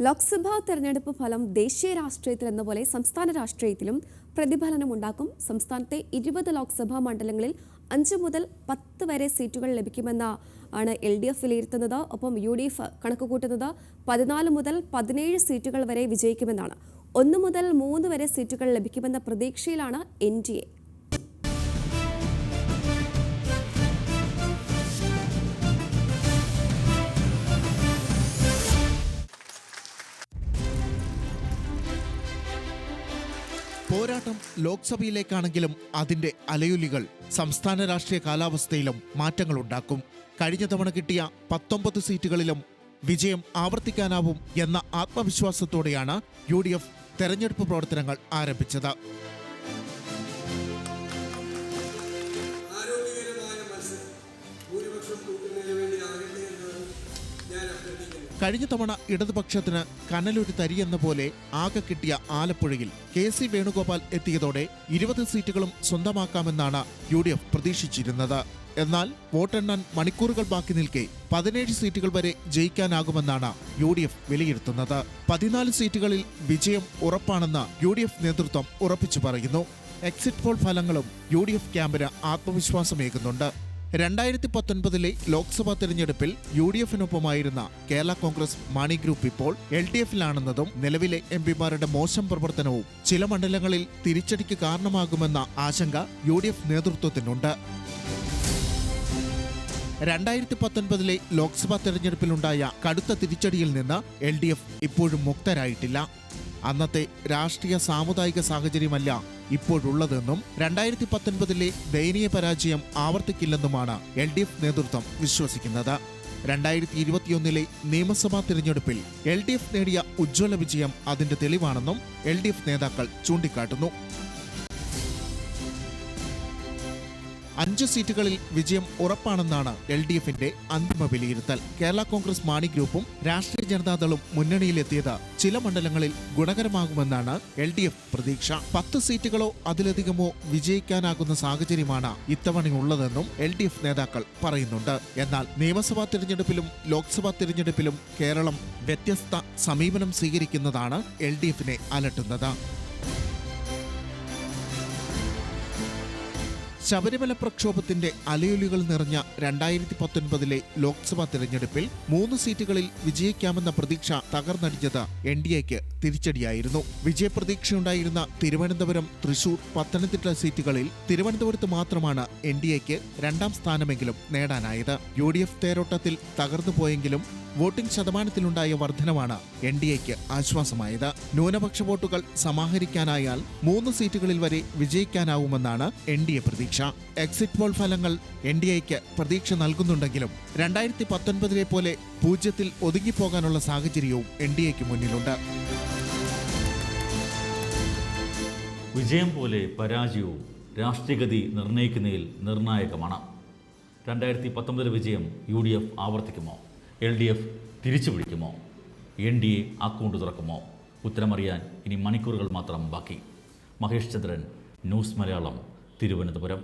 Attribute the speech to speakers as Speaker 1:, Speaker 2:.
Speaker 1: ലോക്സഭാ തെരഞ്ഞെടുപ്പ് ഫലം ദേശീയ രാഷ്ട്രീയത്തിൽ എന്ന പോലെ സംസ്ഥാന രാഷ്ട്രീയത്തിലും പ്രതിഫലനമുണ്ടാക്കും. സംസ്ഥാനത്തെ 20 ലോക്സഭാ മണ്ഡലങ്ങളിൽ 5 മുതൽ 10 വരെ സീറ്റുകൾ ലഭിക്കുമെന്നാണ് LDF വിലയിരുത്തുന്നത്. ഒപ്പം UDF കണക്കുകൂട്ടുന്നത് 14 മുതൽ 17 സീറ്റുകൾ വരെ വിജയിക്കുമെന്നാണ്. 1 മുതൽ 3 വരെ സീറ്റുകൾ ലഭിക്കുമെന്ന പ്രതീക്ഷയിലാണ് NDA.
Speaker 2: പോരാട്ടം ലോക്സഭയിലേക്കാണെങ്കിലും അതിന്റെ അലയൊലികൾ സംസ്ഥാന രാഷ്ട്രീയ കാലാവസ്ഥയിലും മാറ്റങ്ങളുണ്ടാക്കും. കഴിഞ്ഞ തവണ കിട്ടിയ 19 സീറ്റുകളിലും വിജയം ആവർത്തിക്കാനാവും എന്ന ആത്മവിശ്വാസത്തോടെയാണ് UDF തെരഞ്ഞെടുപ്പ് പ്രവർത്തനങ്ങൾ ആരംഭിച്ചത്. കഴിഞ്ഞ തവണ ഇടതുപക്ഷത്തിന് കനലൊരു തരിയെന്ന പോലെ ആകെ കിട്ടിയ ആലപ്പുഴയിൽ KC വേണുഗോപാൽ എത്തിയതോടെ 20 സീറ്റുകളും സ്വന്തമാക്കാമെന്നാണ് UDF പ്രതീക്ഷിച്ചിരുന്നത്. എന്നാൽ വോട്ടെണ്ണാൻ മണിക്കൂറുകൾ ബാക്കി നിൽക്കെ 17 സീറ്റുകൾ വരെ ജയിക്കാനാകുമെന്നാണ് UDF വിലയിരുത്തുന്നത്. 14 സീറ്റുകളിൽ വിജയം ഉറപ്പാണെന്ന് UDF നേതൃത്വം ഉറപ്പിച്ചു പറയുന്നു. എക്സിറ്റ് പോൾ ഫലങ്ങളും UDF ക്യാമ്പിന് ആത്മവിശ്വാസമേകുന്നുണ്ട്. 2019 ലോക്സഭാ തെരഞ്ഞെടുപ്പിൽ UDFനൊപ്പമായിരുന്ന കേരള കോൺഗ്രസ് മാണി ഗ്രൂപ്പ് ഇപ്പോൾ LDFിലാണെന്നതും നിലവിലെ MPമാരുടെ മോശം പ്രവർത്തനവും ചില മണ്ഡലങ്ങളിൽ തിരിച്ചടിക്ക് കാരണമാകുമെന്ന ആശങ്ക UDF നേതൃത്വത്തിനുണ്ട്. 2019 ലോക്സഭാ തെരഞ്ഞെടുപ്പിലുണ്ടായ കടുത്ത തിരിച്ചടിയിൽ നിന്ന് LDF ഇപ്പോഴും മുക്തരായിട്ടില്ല. അന്നത്തെ രാഷ്ട്രീയ സാമുദായിക സാഹചര്യമല്ല ഇപ്പോഴുള്ളതെന്നും 2019 ദയനീയ പരാജയം ആവർത്തിക്കില്ലെന്നുമാണ് LDF നേതൃത്വം വിശ്വസിക്കുന്നത്. 2021 നിയമസഭാ തിരഞ്ഞെടുപ്പിൽ LDF നേടിയ ഉജ്ജ്വല വിജയം അതിന്റെ തെളിവാണെന്നും LDF നേതാക്കൾ ചൂണ്ടിക്കാട്ടുന്നു. 5 സീറ്റുകളിൽ വിജയം ഉറപ്പാണെന്നാണ് LDFന്റെ അന്തിമ വിലയിരുത്തൽ. കേരള കോൺഗ്രസ് മാണി ഗ്രൂപ്പും രാഷ്ട്രീയ ജനതാദളും മുന്നണിയിലെത്തിയത് ചില മണ്ഡലങ്ങളിൽ ഗുണകരമാകുമെന്നാണ് LDF പ്രതീക്ഷ. 10 സീറ്റുകളോ അതിലധികമോ വിജയിക്കാനാകുന്ന സാഹചര്യമാണ് ഇത്തവണയുള്ളതെന്നും LDF നേതാക്കൾ പറയുന്നുണ്ട്. എന്നാൽ നിയമസഭാ തിരഞ്ഞെടുപ്പിലും ലോക്സഭാ തിരഞ്ഞെടുപ്പിലും കേരളം വ്യത്യസ്ത സമീപനം സ്വീകരിക്കുന്നതാണ് LDFനെ അലട്ടുന്നത്. ശബരിമല പ്രക്ഷോഭത്തിന്റെ അലയൊലികൾ നിറഞ്ഞ 2019 ലോക്സഭാ തിരഞ്ഞെടുപ്പിൽ 3 സീറ്റുകളിൽ വിജയിക്കാമെന്ന പ്രതീക്ഷ തകർന്നടിഞ്ഞത് NDAക്ക് തിരിച്ചടിയായിരുന്നു. വിജയപ്രതീക്ഷയുണ്ടായിരുന്ന തിരുവനന്തപുരം, തൃശൂർ, പത്തനംതിട്ട സീറ്റുകളിൽ തിരുവനന്തപുരത്ത് മാത്രമാണ് NDAക്ക് 2ാം സ്ഥാനമെങ്കിലും നേടാനായത്. UDF തേരോട്ടത്തിൽ തകർന്നുപോയെങ്കിലും voting ശതമാനത്തിലുണ്ടായ വർധനവാണ് NDAക്ക് ആശ്വാസമായത്. ന്യൂനപക്ഷ വോട്ടുകൾ സമാഹരിക്കാനായാൽ 3 സീറ്റുകളിൽ വരെ വിജയിക്കാനാവുമെന്നാണ് NDA പ്രതീക്ഷ. എക്സിറ്റ് പോൾ ഫലങ്ങൾ NDAക്ക് പ്രതീക്ഷ നൽകുന്നുണ്ടെങ്കിലും 2019 പോലെ 0-ൽ ഒതുങ്ങിപ്പോകാനുള്ള സാഹചര്യവും NDAക്ക് മുന്നിലുണ്ട്.
Speaker 3: വിജയം പോലെ പരാജയവും രാഷ്ട്രീയഗതി നിർണ്ണയിക്കുന്നതിൽ നിർണായകമാണ്. 2019 വിജയം UDF ആവർത്തിക്കുമോ? LDF തിരിച്ചു പിടിക്കുമോ? NDA account തുറക്കുമോ? ഉത്തരമറിയാൻ ഇനി മണിക്കൂറുകൾ മാത്രം ബാക്കി. മഹേഷ് ചന്ദ്രൻ, ന്യൂസ് മലയാളം, തിരുവനന്തപുരം.